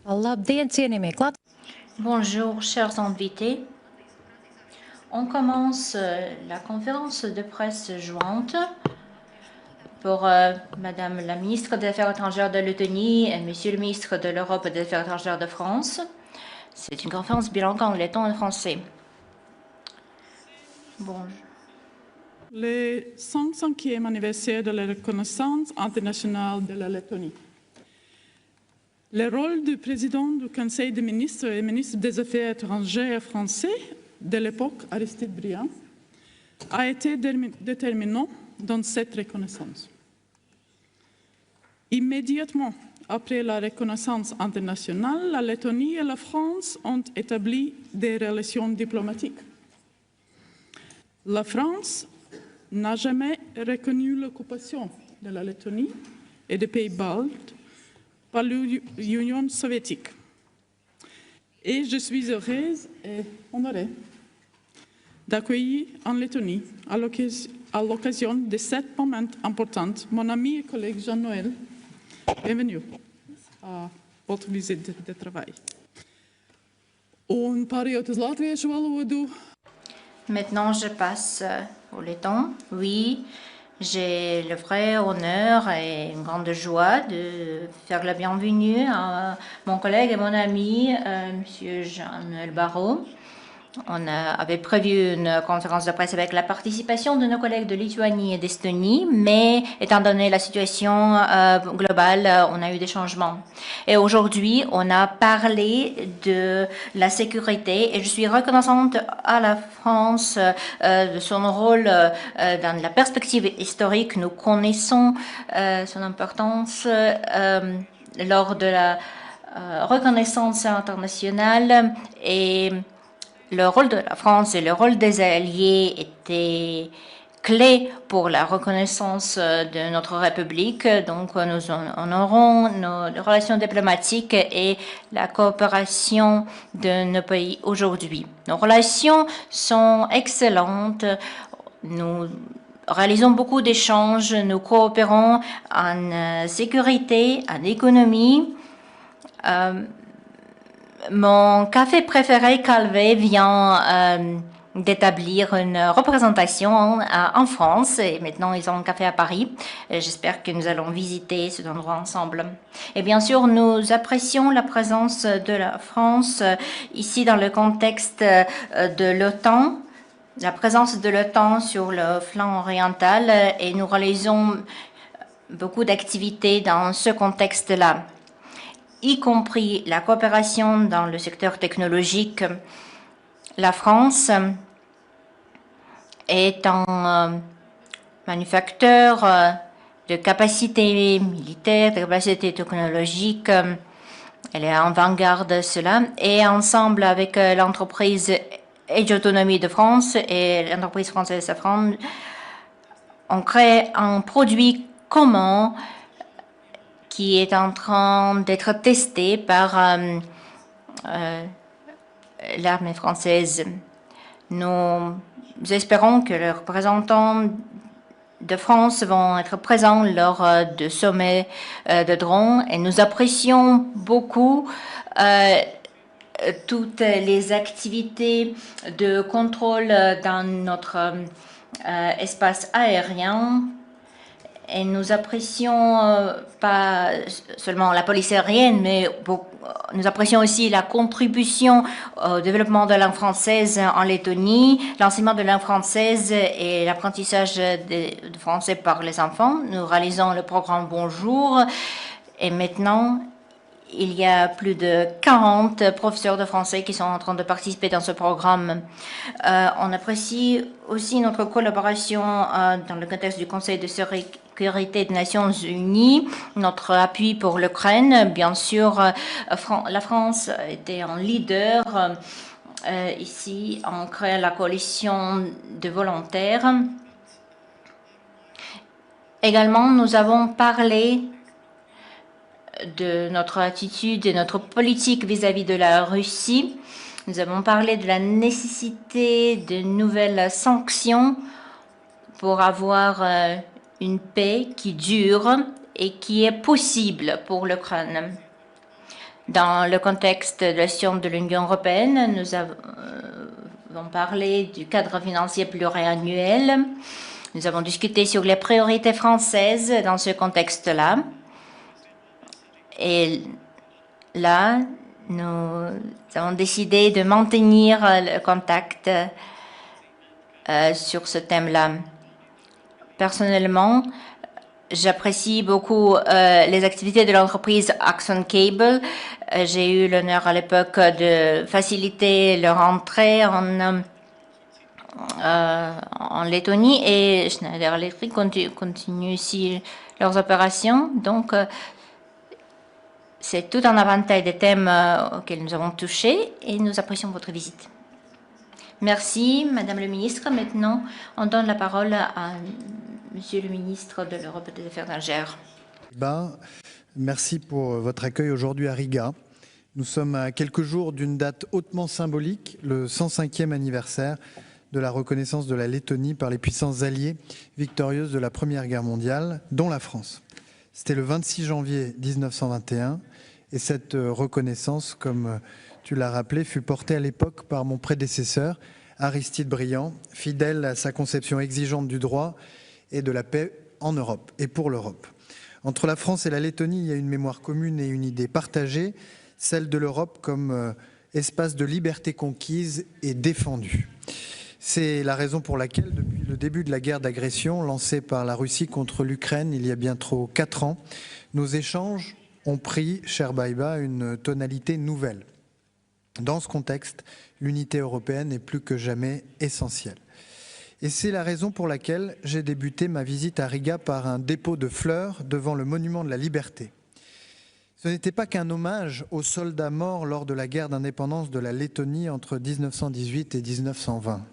Labdien, cienījamie klāt! Bonjour, chers invités. On commence la conférence de presse jointe pour Madame la ministre des Affaires étrangères de Lettonie et Monsieur le ministre de l'Europe et des Affaires étrangères de France. C'est une conférence bilingue en letton et français. Bonjour. Le 105e anniversaire de la reconnaissance internationale de la Lettonie. Le rôle du président du Conseil des ministres et ministre des Affaires étrangères français de l'époque, Aristide Briand, a été déterminant dans cette reconnaissance. Immédiatement après la reconnaissance internationale, la Lettonie et la France ont établi des relations diplomatiques. La France n'a jamais reconnu l'occupation de la Lettonie et des pays baltes par l'Union soviétique. Et je suis heureuse et honorée d'accueillir en Lettonie, à l'occasion de cet moment important, mon ami et collègue Jean-Noël. Bienvenue à votre visite de travail. Maintenant, je passe au letton. Oui, j'ai le vrai honneur et une grande joie de faire la bienvenue à mon collègue et mon ami, M. Jean-Noël Barrot. On avait prévu une conférence de presse avec la participation de nos collègues de Lituanie et d'Estonie, mais étant donné la situation globale, on a eu des changements. Et aujourd'hui, on a parlé de la sécurité et je suis reconnaissante à la France de son rôle dans la perspective historique. Nous connaissons son importance lors de la reconnaissance internationale et le rôle de la France et le rôle des alliés étaient clés pour la reconnaissance de notre République. Donc, nous honorons nos relations diplomatiques et la coopération de nos pays aujourd'hui. Nos relations sont excellentes. Nous réalisons beaucoup d'échanges. Nous coopérons en sécurité, en économie. Mon café préféré, Calvé, vient d'établir une représentation en France et maintenant ils ont un café à Paris. J'espère que nous allons visiter cet endroit ensemble. Et bien sûr, nous apprécions la présence de la France ici dans le contexte de l'OTAN, la présence de l'OTAN sur le flanc oriental et nous réalisons beaucoup d'activités dans ce contexte-là, y compris la coopération dans le secteur technologique. La France est un manufacteur de capacités militaires, de capacités technologiques. Elle est en vanguard de cela. Et ensemble avec l'entreprise Edge Autonomy de France et l'entreprise française Safran, on crée un produit commun qui est en train d'être testé par l'armée française. Nous espérons que les représentants de France vont être présents lors de sommets de drones et nous apprécions beaucoup toutes les activités de contrôle dans notre espace aérien. Et nous apprécions pas seulement la police aérienne, mais nous apprécions aussi la contribution au développement de la langue française en Lettonie, l'enseignement de la langue française et l'apprentissage de français par les enfants. Nous réalisons le programme Bonjour et maintenant, il y a plus de 40 professeurs de français qui sont en train de participer dans ce programme. On apprécie aussi notre collaboration dans le contexte du Conseil de sécurité des Nations Unies, notre appui pour l'Ukraine. Bien sûr, la France était un leader ici en créant la coalition de volontaires. Également, nous avons parlé de notre attitude et notre politique vis-à-vis de la Russie. Nous avons parlé de la nécessité de nouvelles sanctions pour avoir une paix qui dure et qui est possible pour l'Ukraine. Dans le contexte de l'action de l'Union européenne, nous avons parlé du cadre financier pluriannuel. Nous avons discuté sur les priorités françaises dans ce contexte-là. Et là, nous avons décidé de maintenir le contact sur ce thème-là. Personnellement, j'apprécie beaucoup les activités de l'entreprise Axon Cable. J'ai eu l'honneur à l'époque de faciliter leur entrée en Lettonie, et Schneider Electric continue ici leurs opérations. Donc, c'est tout un éventail des thèmes auxquels nous avons touché et nous apprécions votre visite. Merci, Madame le Ministre. Maintenant, on donne la parole à Monsieur le Ministre de l'Europe et des Affaires étrangères. Merci pour votre accueil aujourd'hui à Riga. Nous sommes à quelques jours d'une date hautement symbolique, le 105e anniversaire de la reconnaissance de la Lettonie par les puissances alliées victorieuses de la Première Guerre mondiale, dont la France. C'était le 26 janvier 1921 et cette reconnaissance, comme tu l'as rappelé, fut portée à l'époque par mon prédécesseur, Aristide Briand, fidèle à sa conception exigeante du droit et de la paix en Europe et pour l'Europe. Entre la France et la Lettonie, il y a une mémoire commune et une idée partagée, celle de l'Europe comme espace de liberté conquise et défendue. C'est la raison pour laquelle, depuis le début de la guerre d'agression lancée par la Russie contre l'Ukraine il y a bien trop 4 ans, nos échanges ont pris, cher Baiba, une tonalité nouvelle. Dans ce contexte, l'unité européenne est plus que jamais essentielle. Et c'est la raison pour laquelle j'ai débuté ma visite à Riga par un dépôt de fleurs devant le monument de la liberté. Ce n'était pas qu'un hommage aux soldats morts lors de la guerre d'indépendance de la Lettonie entre 1918 et 1920.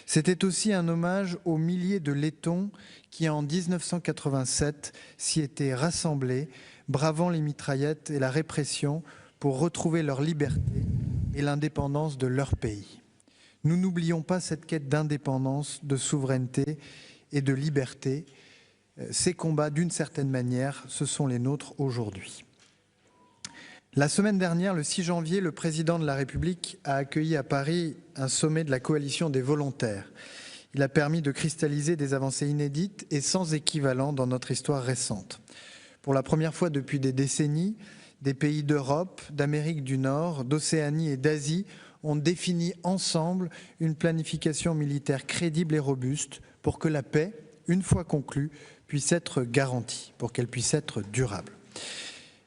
C'était aussi un hommage aux milliers de Lettons qui, en 1987, s'y étaient rassemblés, bravant les mitraillettes et la répression pour retrouver leur liberté et l'indépendance de leur pays. Nous n'oublions pas cette quête d'indépendance, de souveraineté et de liberté. Ces combats, d'une certaine manière, ce sont les nôtres aujourd'hui. La semaine dernière, le 6 janvier, le président de la République a accueilli à Paris un sommet de la coalition des volontaires. Il a permis de cristalliser des avancées inédites et sans équivalent dans notre histoire récente. Pour la première fois depuis des décennies, des pays d'Europe, d'Amérique du Nord, d'Océanie et d'Asie ont défini ensemble une planification militaire crédible et robuste pour que la paix, une fois conclue, puisse être garantie, pour qu'elle puisse être durable.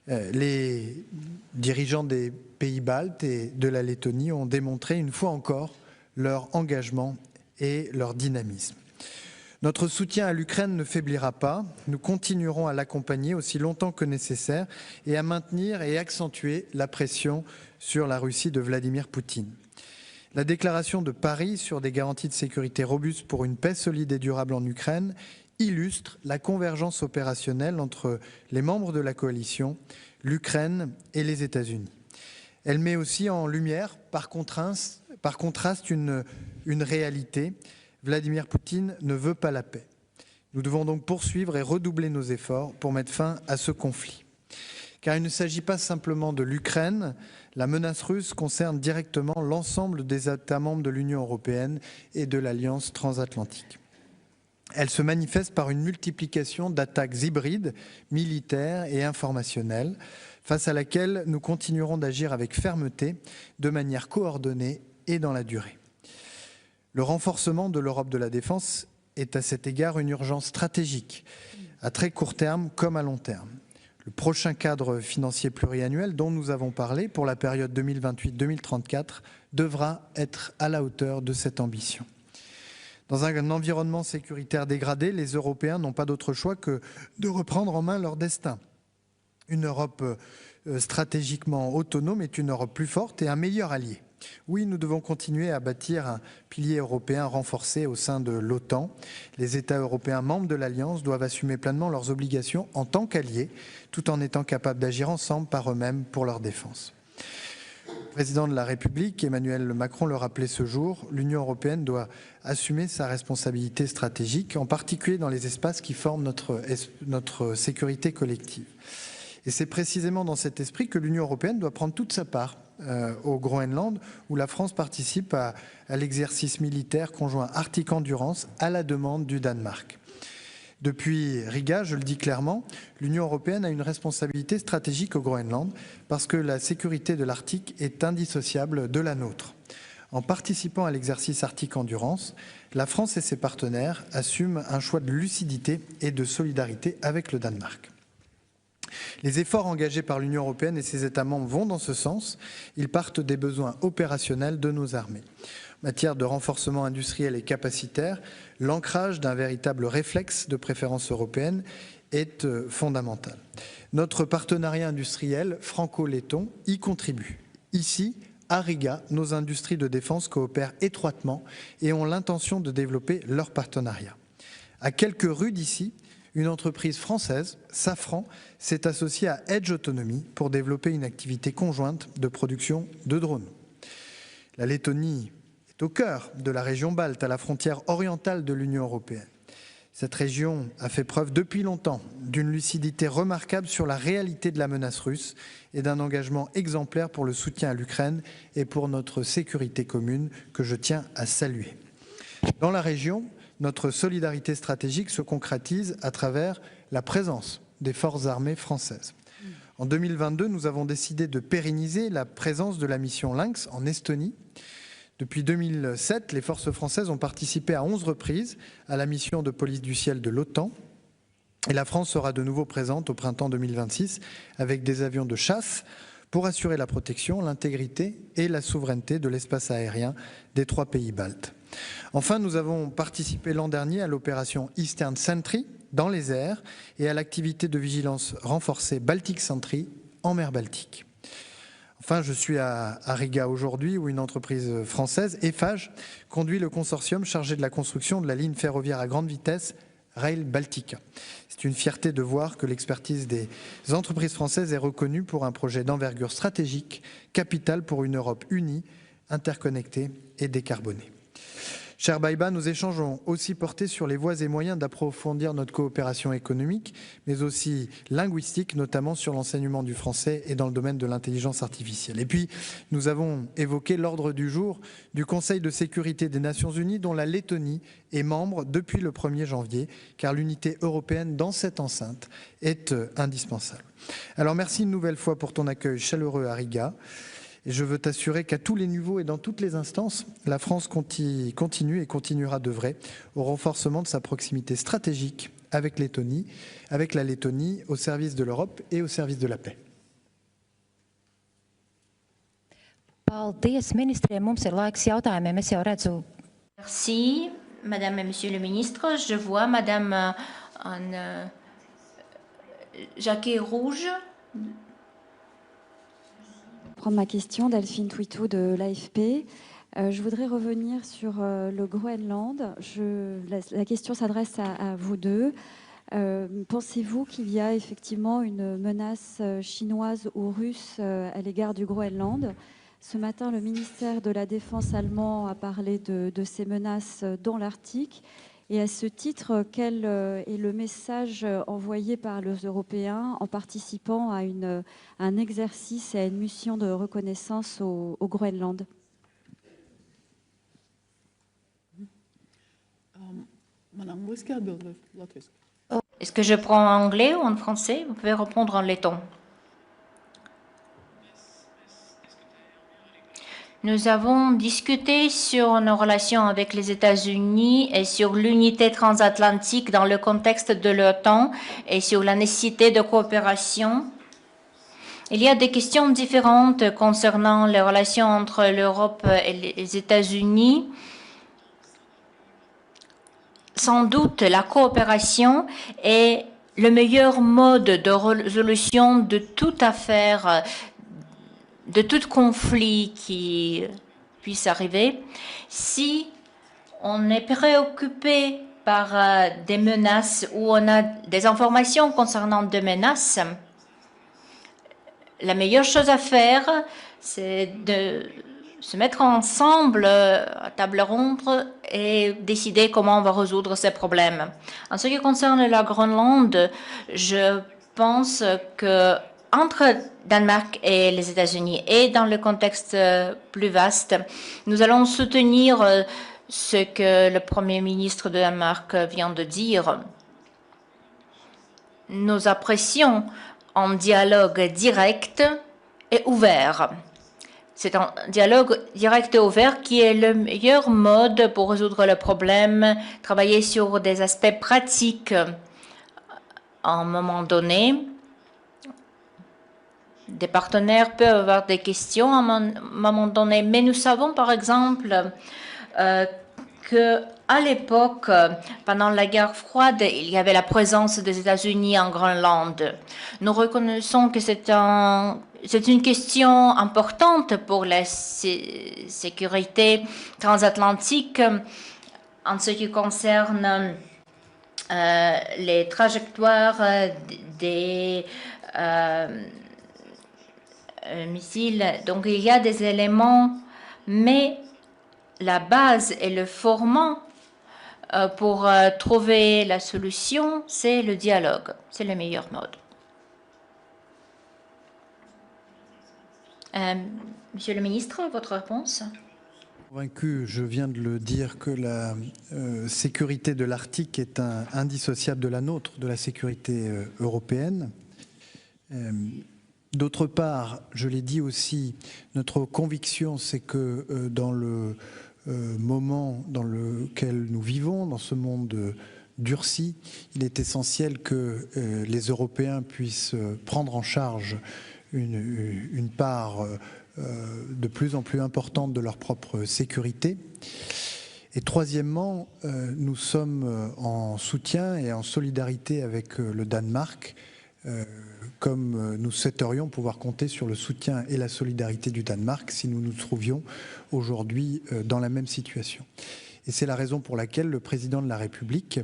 Les dirigeants des pays baltes et de la Lettonie ont démontré une fois encore leur engagement et leur dynamisme. Notre soutien à l'Ukraine ne faiblira pas. Nous continuerons à l'accompagner aussi longtemps que nécessaire et à maintenir et accentuer la pression sur la Russie de Vladimir Poutine. La déclaration de Paris sur des garanties de sécurité robustes pour une paix solide et durable en Ukraine illustre la convergence opérationnelle entre les membres de la coalition, l'Ukraine et les États-Unis. Elle met aussi en lumière, par contraste, une réalité. Vladimir Poutine ne veut pas la paix. Nous devons donc poursuivre et redoubler nos efforts pour mettre fin à ce conflit. Car il ne s'agit pas simplement de l'Ukraine, la menace russe concerne directement l'ensemble des États membres de l'Union européenne et de l'Alliance transatlantique. Elle se manifeste par une multiplication d'attaques hybrides, militaires et informationnelles, face à laquelle nous continuerons d'agir avec fermeté, de manière coordonnée et dans la durée. Le renforcement de l'Europe de la défense est à cet égard une urgence stratégique, à très court terme comme à long terme. Le prochain cadre financier pluriannuel dont nous avons parlé pour la période 2028-2034 devra être à la hauteur de cette ambition. Dans un environnement sécuritaire dégradé, les Européens n'ont pas d'autre choix que de reprendre en main leur destin. Une Europe stratégiquement autonome est une Europe plus forte et un meilleur allié. Oui, nous devons continuer à bâtir un pilier européen renforcé au sein de l'OTAN. Les États européens membres de l'Alliance doivent assumer pleinement leurs obligations en tant qu'alliés, tout en étant capables d'agir ensemble par eux-mêmes pour leur défense. Le président de la République, Emmanuel Macron, le rappelait ce jour, l'Union européenne doit assumer sa responsabilité stratégique, en particulier dans les espaces qui forment notre sécurité collective. Et c'est précisément dans cet esprit que l'Union européenne doit prendre toute sa part au Groenland, où la France participe à l'exercice militaire conjoint Arctic Endurance à la demande du Danemark. Depuis Riga, je le dis clairement, l'Union européenne a une responsabilité stratégique au Groenland parce que la sécurité de l'Arctique est indissociable de la nôtre. En participant à l'exercice Arctic Endurance, la France et ses partenaires assument un choix de lucidité et de solidarité avec le Danemark. Les efforts engagés par l'Union européenne et ses États membres vont dans ce sens. Ils partent des besoins opérationnels de nos armées. En matière de renforcement industriel et capacitaire, l'ancrage d'un véritable réflexe de préférence européenne est fondamental. Notre partenariat industriel franco-letton y contribue. Ici, à Riga, nos industries de défense coopèrent étroitement et ont l'intention de développer leur partenariat. À quelques rues d'ici, une entreprise française, Safran, s'est associée à Edge Autonomy pour développer une activité conjointe de production de drones. La Lettonie est au cœur de la région balte, à la frontière orientale de l'Union européenne. Cette région a fait preuve depuis longtemps d'une lucidité remarquable sur la réalité de la menace russe et d'un engagement exemplaire pour le soutien à l'Ukraine et pour notre sécurité commune que je tiens à saluer. Dans la région, notre solidarité stratégique se concrétise à travers la présence des forces armées françaises. En 2022, nous avons décidé de pérenniser la présence de la mission Lynx en Estonie. Depuis 2007, les forces françaises ont participé à 11 reprises à la mission de police du ciel de l'OTAN. Et la France sera de nouveau présente au printemps 2026 avec des avions de chasse pour assurer la protection, l'intégrité et la souveraineté de l'espace aérien des 3 pays baltes. Enfin, nous avons participé l'an dernier à l'opération Eastern Sentry dans les airs et à l'activité de vigilance renforcée Baltic Sentry en mer Baltique. Enfin, je suis à Riga aujourd'hui où une entreprise française, Eiffage, conduit le consortium chargé de la construction de la ligne ferroviaire à grande vitesse Rail Baltica. C'est une fierté de voir que l'expertise des entreprises françaises est reconnue pour un projet d'envergure stratégique, capital pour une Europe unie, interconnectée et décarbonée. Cher Baiba, nos échanges ont aussi porté sur les voies et moyens d'approfondir notre coopération économique, mais aussi linguistique, notamment sur l'enseignement du français et dans le domaine de l'intelligence artificielle. Et puis, nous avons évoqué l'ordre du jour du Conseil de sécurité des Nations Unies, dont la Lettonie est membre depuis le 1er janvier, car l'unité européenne dans cette enceinte est indispensable. Alors, merci une nouvelle fois pour ton accueil chaleureux à Riga. Et je veux t'assurer qu'à tous les niveaux et dans toutes les instances, la France continue et continuera d'œuvrer au renforcement de sa proximité stratégique avec la Lettonie au service de l'Europe et au service de la paix. Merci, Madame et Monsieur le Ministre. Je vois Madame en jaquet rouge. Prendre ma question, Delphine Twitou de l'AFP. Je voudrais revenir sur le Groenland. La question s'adresse à vous deux. Pensez-vous qu'il y a effectivement une menace chinoise ou russe à l'égard du Groenland? Ce matin, le ministère de la Défense allemand a parlé de ces menaces dans l'Arctique. Et à ce titre, quel est le message envoyé par les Européens en participant à un exercice et à une mission de reconnaissance au Groenland? Est-ce que je prends en anglais ou en français? Vous pouvez répondre en letton. Nous avons discuté sur nos relations avec les États-Unis et sur l'unité transatlantique dans le contexte de l'OTAN et sur la nécessité de coopération. Il y a des questions différentes concernant les relations entre l'Europe et les États-Unis. Sans doute, la coopération est le meilleur mode de résolution de toute affaire, de tout conflit qui puisse arriver. Si on est préoccupé par des menaces ou on a des informations concernant des menaces, la meilleure chose à faire, c'est de se mettre ensemble à table ronde et décider comment on va résoudre ces problèmes. En ce qui concerne la Groenland, je pense que entre Danemark et les États-Unis et dans le contexte plus vaste, nous allons soutenir ce que le Premier ministre de Danemark vient de dire. Nous apprécions un dialogue direct et ouvert. C'est un dialogue direct et ouvert qui est le meilleur mode pour résoudre le problème, travailler sur des aspects pratiques à un moment donné. Des partenaires peuvent avoir des questions à un moment donné, mais nous savons par exemple qu'à l'époque, pendant la guerre froide, il y avait la présence des États-Unis en Groenland. Nous reconnaissons que c'est une question importante pour la sécurité transatlantique en ce qui concerne les trajectoires des missiles. Donc il y a des éléments, mais la base et le format pour trouver la solution, c'est le dialogue. C'est le meilleur mode. Monsieur le ministre, votre réponse? Convaincu, je viens de le dire, que la sécurité de l'Arctique est indissociable de la nôtre, de la sécurité européenne. D'autre part, je l'ai dit aussi, notre conviction, c'est que dans le moment dans lequel nous vivons, dans ce monde durci, il est essentiel que les Européens puissent prendre en charge une part de plus en plus importante de leur propre sécurité. Et troisièmement, nous sommes en soutien et en solidarité avec le Danemark, comme nous souhaiterions pouvoir compter sur le soutien et la solidarité du Danemark si nous nous trouvions aujourd'hui dans la même situation. Et c'est la raison pour laquelle le président de la République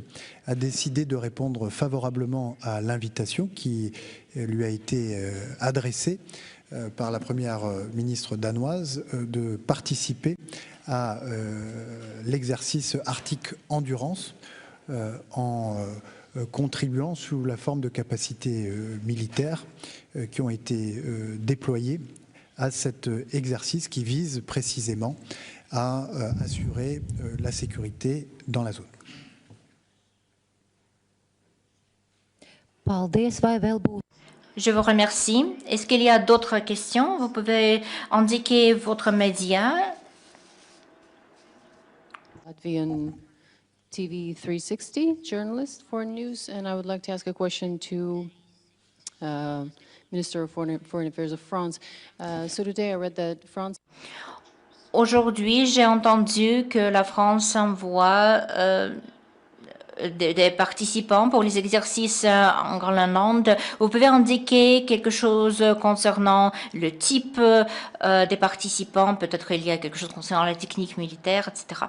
a décidé de répondre favorablement à l'invitation qui lui a été adressée par la première ministre danoise de participer à l'exercice Arctic Endurance en contribuant sous la forme de capacités militaires qui ont été déployées à cet exercice qui vise précisément à assurer la sécurité dans la zone. Je vous remercie. Est-ce qu'il y a d'autres questions? Vous pouvez indiquer votre média. Latvian TV 360, journalist, foreign news, and I would like to ask a question to Minister of Foreign Affairs of France. So today I read that France... Aujourd'hui, j'ai entendu que la France envoie des participants pour les exercices en Groenland. Vous pouvez indiquer quelque chose concernant le type des participants? Peut-être il y a quelque chose concernant la technique militaire, etc.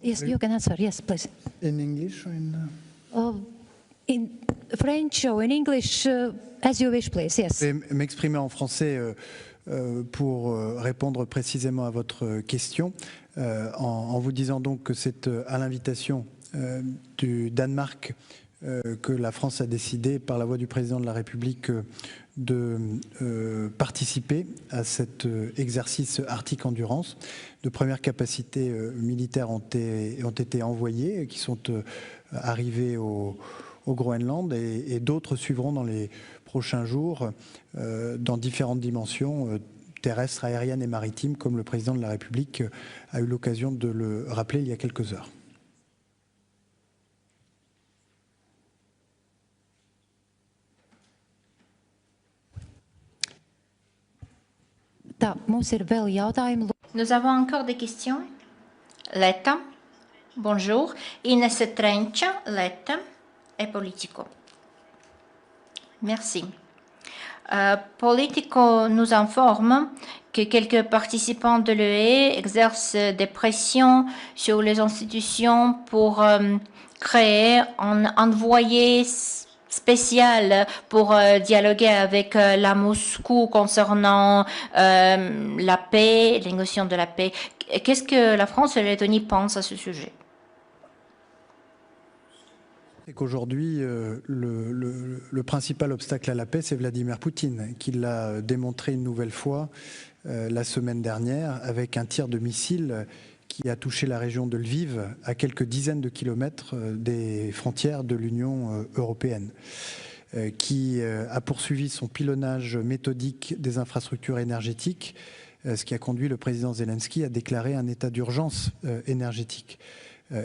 Yes, you can answer. Yes, please. In English or In French or in English, as you wish, please. Yes. Je vais m'exprimer en français pour répondre précisément à votre question, en vous disant donc que c'est à l'invitation du Danemark que la France a décidé, par la voix du président de la République, de participer à cet exercice Arctic Endurance. De premières capacités militaires ont été envoyées, qui sont arrivées au Groenland, et d'autres suivront dans les prochains jours dans différentes dimensions terrestres, aériennes et maritimes, comme le président de la République a eu l'occasion de le rappeler il y a quelques heures. Nous avons encore des questions. Letta, bonjour. Ines Trencha, Letta et Politico. Merci. Politico nous informe que quelques participants de l'UE exercent des pressions sur les institutions pour créer un envoyé spécial pour dialoguer avec la Moscou concernant la paix, les négociations de la paix. Qu'est-ce que la France et la Lettonie pensent à ce sujet? C'est qu'aujourd'hui, le principal obstacle à la paix, c'est Vladimir Poutine, qui l'a démontré une nouvelle fois la semaine dernière avec un tir de missile qui a touché la région de Lviv à quelques dizaines de kilomètres des frontières de l'Union européenne, qui a poursuivi son pilonnage méthodique des infrastructures énergétiques, ce qui a conduit le président Zelensky à déclarer un état d'urgence énergétique.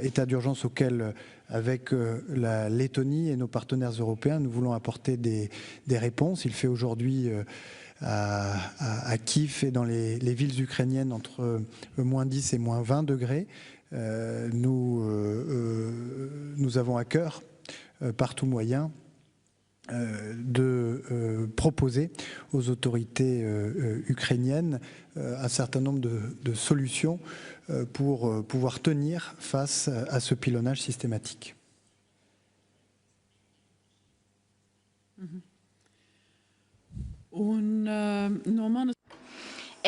État d'urgence auquel, avec la Lettonie et nos partenaires européens, nous voulons apporter des réponses. Il fait aujourd'hui à Kiev et dans les villes ukrainiennes entre moins 10 et moins 20 degrés. Nous avons à cœur, par tout moyen, de proposer aux autorités ukrainiennes un certain nombre de solutions pour pouvoir tenir face à ce pilonnage systématique. Et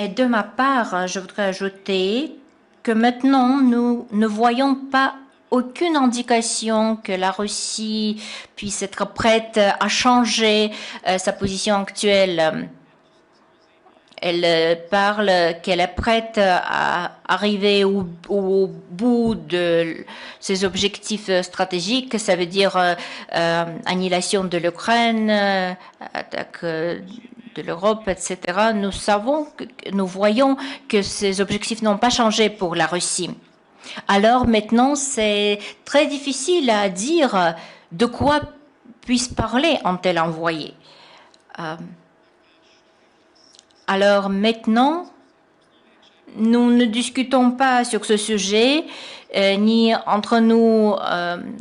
de ma part, je voudrais ajouter que maintenant, nous ne voyons pas aucune indication que la Russie puisse être prête à changer sa position actuelle. Elle parle qu'elle est prête à arriver au bout de ses objectifs stratégiques, ça veut dire annihilation de l'Ukraine, attaque de l'Europe, etc. Nous voyons que ces objectifs n'ont pas changé pour la Russie. Alors maintenant, c'est très difficile à dire de quoi puisse parler un tel envoyé. Alors maintenant, nous ne discutons pas sur ce sujet, ni entre nous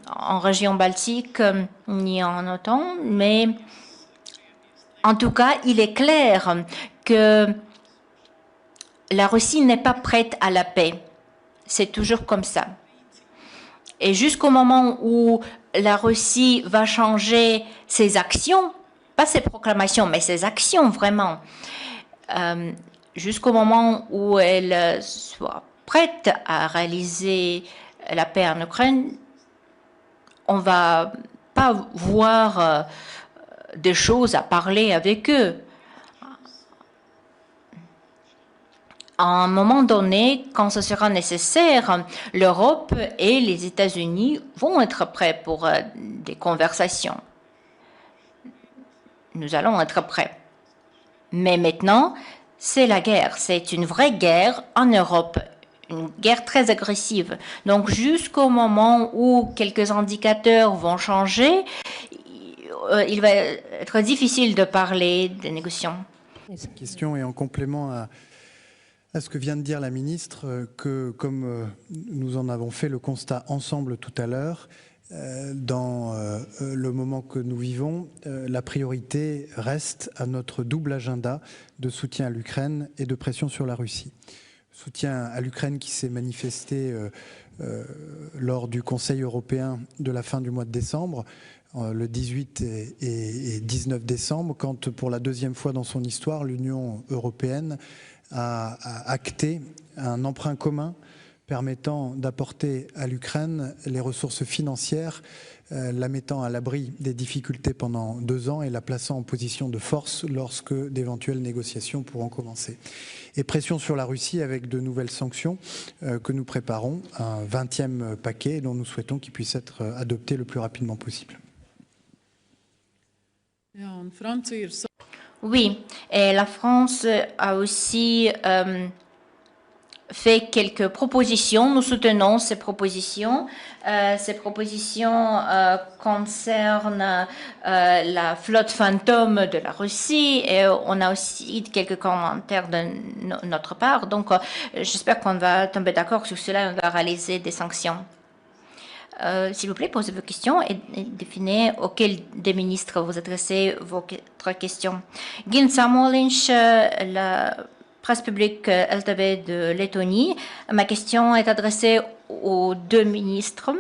en région baltique, ni en OTAN, mais en tout cas, il est clair que la Russie n'est pas prête à la paix. C'est toujours comme ça. Et jusqu'au moment où la Russie va changer ses actions, pas ses proclamations, mais ses actions vraiment, jusqu'au moment où elle soit prête à réaliser la paix en Ukraine, on va pas voir des choses à parler avec eux. À un moment donné, quand ce sera nécessaire, l'Europe et les États-Unis vont être prêts pour des conversations. Nous allons être prêts. Mais maintenant, c'est la guerre. C'est une vraie guerre en Europe, une guerre très agressive. Donc, jusqu'au moment où quelques indicateurs vont changer, il va être difficile de parler des négociations. Question est en complément à ce que vient de dire la ministre, que comme nous en avons fait le constat ensemble tout à l'heure, dans le moment que nous vivons, la priorité reste à notre double agenda de soutien à l'Ukraine et de pression sur la Russie. Soutien à l'Ukraine qui s'est manifesté lors du Conseil européen de la fin du mois de décembre, le 18 et 19 décembre, quand pour la deuxième fois dans son histoire, l'Union européenne a acté un emprunt commun permettant d'apporter à l'Ukraine les ressources financières, la mettant à l'abri des difficultés pendant 2 ans et la plaçant en position de force lorsque d'éventuelles négociations pourront commencer. Et pression sur la Russie avec de nouvelles sanctions que nous préparons, un 20e paquet dont nous souhaitons qu'il puisse être adopté le plus rapidement possible. Oui, et la France a aussi fait quelques propositions. Nous soutenons ces propositions. Ces propositions concernent la flotte fantôme de la Russie et on a aussi quelques commentaires de notre part. Donc, j'espère qu'on va tomber d'accord sur cela et on va réaliser des sanctions. S'il vous plaît, posez vos questions et définissez auquel des ministres vous adressez votre question. Gin Samuelinch, la presse publique LTV de Lettonie. Ma question est adressée aux 2 ministres.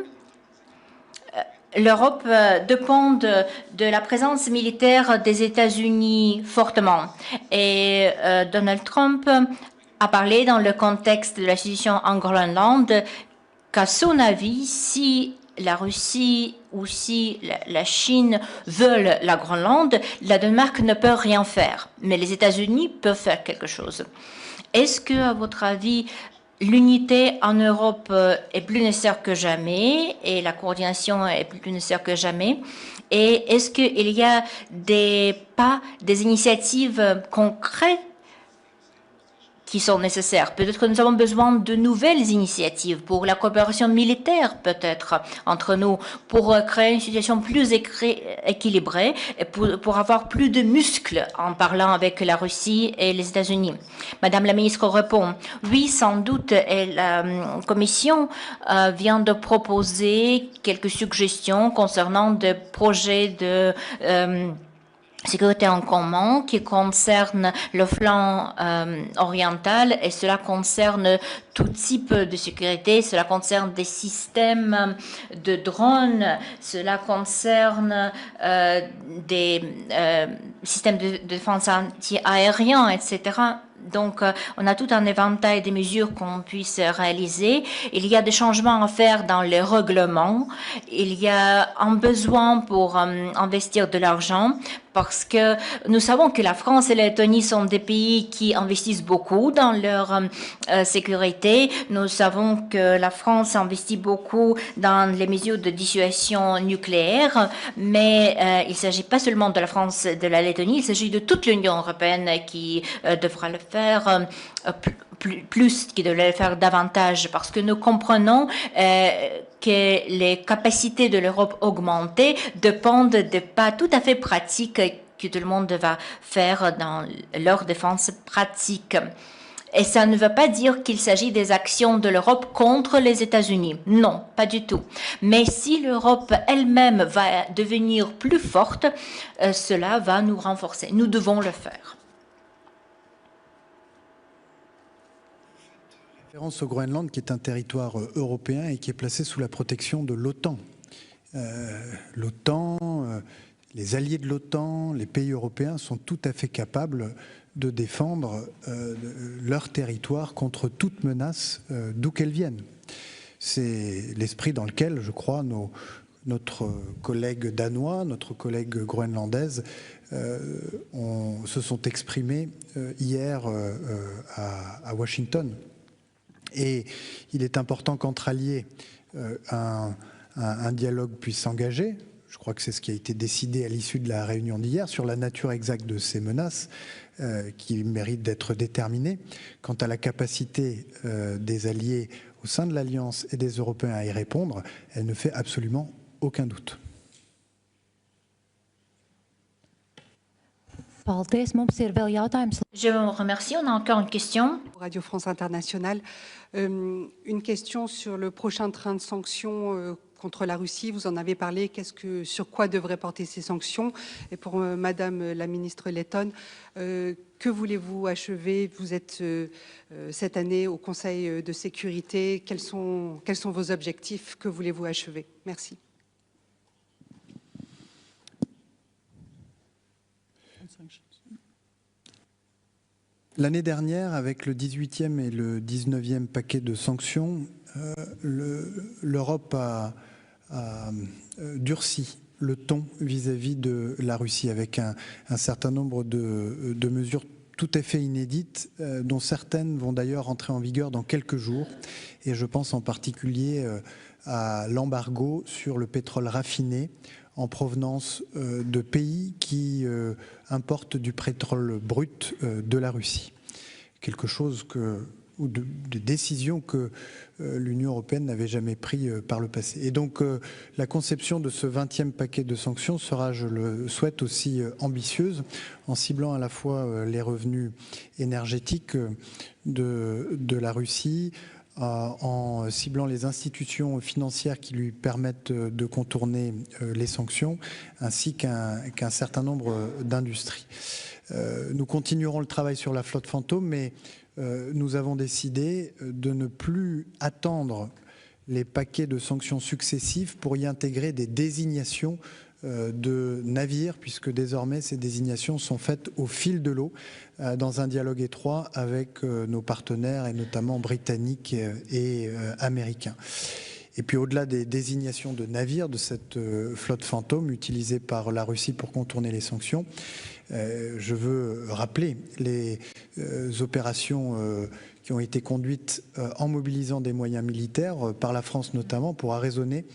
L'Europe dépend de la présence militaire des États-Unis fortement. Et Donald Trump a parlé dans le contexte de la situation en Groenland qu'à son avis, si la Russie ou si la Chine veut la Groenland, la Danemark ne peut rien faire, mais les États-Unis peuvent faire quelque chose. Est-ce que, à votre avis, l'unité en Europe est plus nécessaire que jamais et la coordination est plus nécessaire que jamais? Et est-ce qu'il y a des initiatives concrètes qui sont nécessaires? Peut-être que nous avons besoin de nouvelles initiatives pour la coopération militaire, peut-être, entre nous, pour créer une situation plus équilibrée et pour avoir plus de muscles en parlant avec la Russie et les États-Unis. Madame la ministre répond, oui, sans doute, et la Commission vient de proposer quelques suggestions concernant des projets de sécurité en commun qui concerne le flanc oriental et cela concerne tout type de sécurité, cela concerne des systèmes de drones, cela concerne des systèmes de défense anti-aérien, etc. Donc, on a tout un éventail de mesures qu'on puisse réaliser. Il y a des changements à faire dans les règlements. Il y a un besoin pour investir de l'argent parce que nous savons que la France et la Lettonie sont des pays qui investissent beaucoup dans leur sécurité. Nous savons que la France investit beaucoup dans les mesures de dissuasion nucléaire, mais il ne s'agit pas seulement de la France et de la Lettonie, il s'agit de toute l'Union européenne qui devra le faire plus, qui devrait le faire davantage, parce que nous comprenons que les capacités de l'Europe augmentées dépendent de pas tout à fait pratiques que tout le monde va faire dans leur défense pratique. Et ça ne veut pas dire qu'il s'agit des actions de l'Europe contre les États-Unis. Non, pas du tout. Mais si l'Europe elle-même va devenir plus forte, cela va nous renforcer. Nous devons le faire. Référence au Groenland, qui est un territoire européen et qui est placé sous la protection de l'OTAN. L'OTAN, les alliés de l'OTAN, les pays européens sont tout à fait capables de défendre leur territoire contre toute menace d'où qu'elle vienne. C'est l'esprit dans lequel, je crois, notre collègue danois, notre collègue groenlandaise se sont exprimés hier à Washington. Et il est important qu'entre alliés, un dialogue puisse s'engager. Je crois que c'est ce qui a été décidé à l'issue de la réunion d'hier sur la nature exacte de ces menaces qui méritent d'être déterminées. Quant à la capacité des alliés au sein de l'Alliance et des Européens à y répondre, elle ne fait absolument aucun doute. Je vous remercie. On a encore une question. Radio France Internationale. Une question sur le prochain train de sanctions contre la Russie. Vous en avez parlé. Sur quoi devraient porter ces sanctions? Et pour Madame la ministre lettonne, que voulez-vous achever? Vous êtes cette année au Conseil de sécurité. Quels sont vos objectifs? Que voulez-vous achever? Merci. L'année dernière, avec le 18e et le 19e paquet de sanctions, l'Europe a durci le ton vis-à-vis de la Russie avec un certain nombre de mesures tout à fait inédites, dont certaines vont d'ailleurs entrer en vigueur dans quelques jours. Et je pense en particulier à l'embargo sur le pétrole raffiné en provenance de pays qui importent du pétrole brut de la Russie. Quelque chose ou de décisions que l'Union européenne n'avait jamais pris par le passé. Et donc la conception de ce 20e paquet de sanctions sera, je le souhaite, aussi ambitieuse, en ciblant à la fois les revenus énergétiques de la Russie, en ciblant les institutions financières qui lui permettent de contourner les sanctions, ainsi qu'un certain nombre d'industries. Nous continuerons le travail sur la flotte fantôme, mais nous avons décidé de ne plus attendre les paquets de sanctions successifs pour y intégrer des désignations de navires, puisque désormais ces désignations sont faites au fil de l'eau, dans un dialogue étroit avec nos partenaires, et notamment britanniques et américains. Et puis au-delà des désignations de navires de cette flotte fantôme utilisée par la Russie pour contourner les sanctions, je veux rappeler les opérations qui ont été conduites en mobilisant des moyens militaires, par la France notamment, pour arraisonner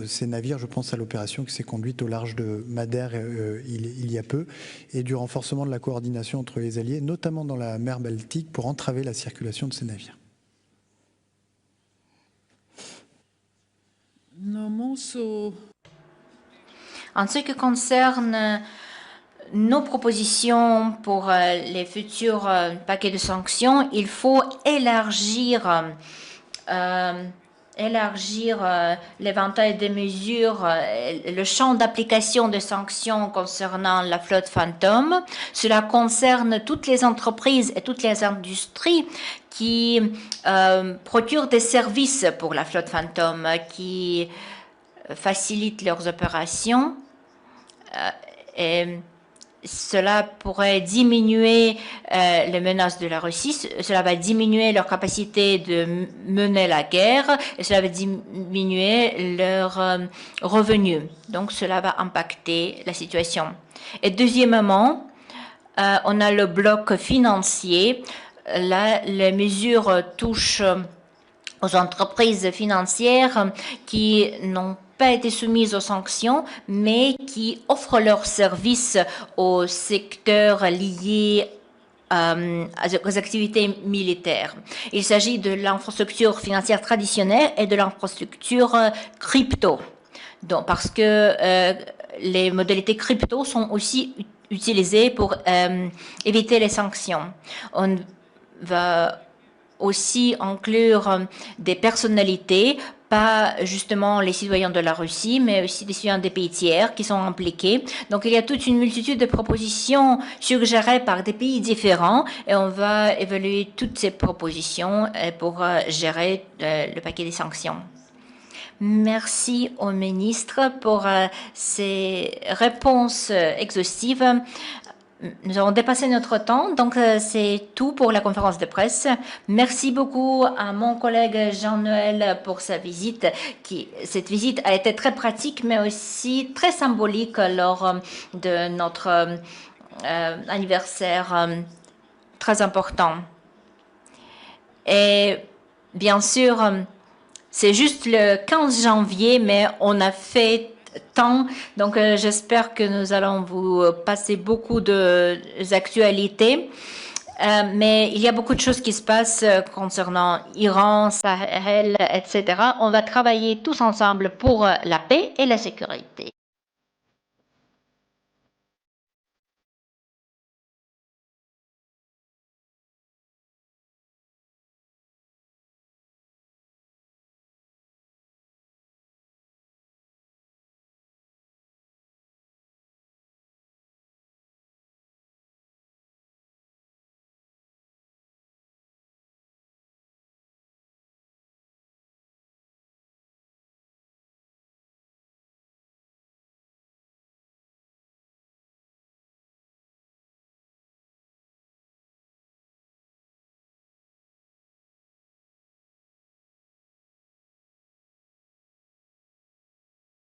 ces navires. Je pense à l'opération qui s'est conduite au large de Madère il y a peu, et du renforcement de la coordination entre les alliés, notamment dans la mer Baltique, pour entraver la circulation de ces navires. En ce qui concerne nos propositions pour les futurs paquets de sanctions, il faut élargir l'éventail des mesures, le champ d'application des sanctions concernant la flotte fantôme. Cela concerne toutes les entreprises et toutes les industries qui procurent des services pour la flotte fantôme, qui facilitent leurs opérations. Et cela pourrait diminuer les menaces de la Russie, cela va diminuer leur capacité de mener la guerre et cela va diminuer leurs revenus. Donc cela va impacter la situation. Et deuxièmement, on a le bloc financier. Là, les mesures touchent aux entreprises financières qui n'ont pas été soumises aux sanctions, mais qui offrent leurs services au secteur lié aux activités militaires. Il s'agit de l'infrastructure financière traditionnelle et de l'infrastructure crypto. Donc, parce que les modalités crypto sont aussi utilisées pour éviter les sanctions. On va aussi inclure des personnalités, pas justement les citoyens de la Russie, mais aussi des citoyens des pays tiers qui sont impliqués. Donc il y a toute une multitude de propositions suggérées par des pays différents et on va évaluer toutes ces propositions pour gérer le paquet des sanctions. Merci au ministre pour ces réponses exhaustives. Nous avons dépassé notre temps, donc c'est tout pour la conférence de presse. Merci beaucoup à mon collègue Jean-Noël pour sa visite. Cette visite a été très pratique, mais aussi très symbolique lors de notre anniversaire très important. Et bien sûr, c'est juste le 15 janvier, mais on a fait temps. Donc, j'espère que nous allons vous passer beaucoup d'actualités. Mais il y a beaucoup de choses qui se passent concernant Iran, Sahel, etc. On va travailler tous ensemble pour la paix et la sécurité.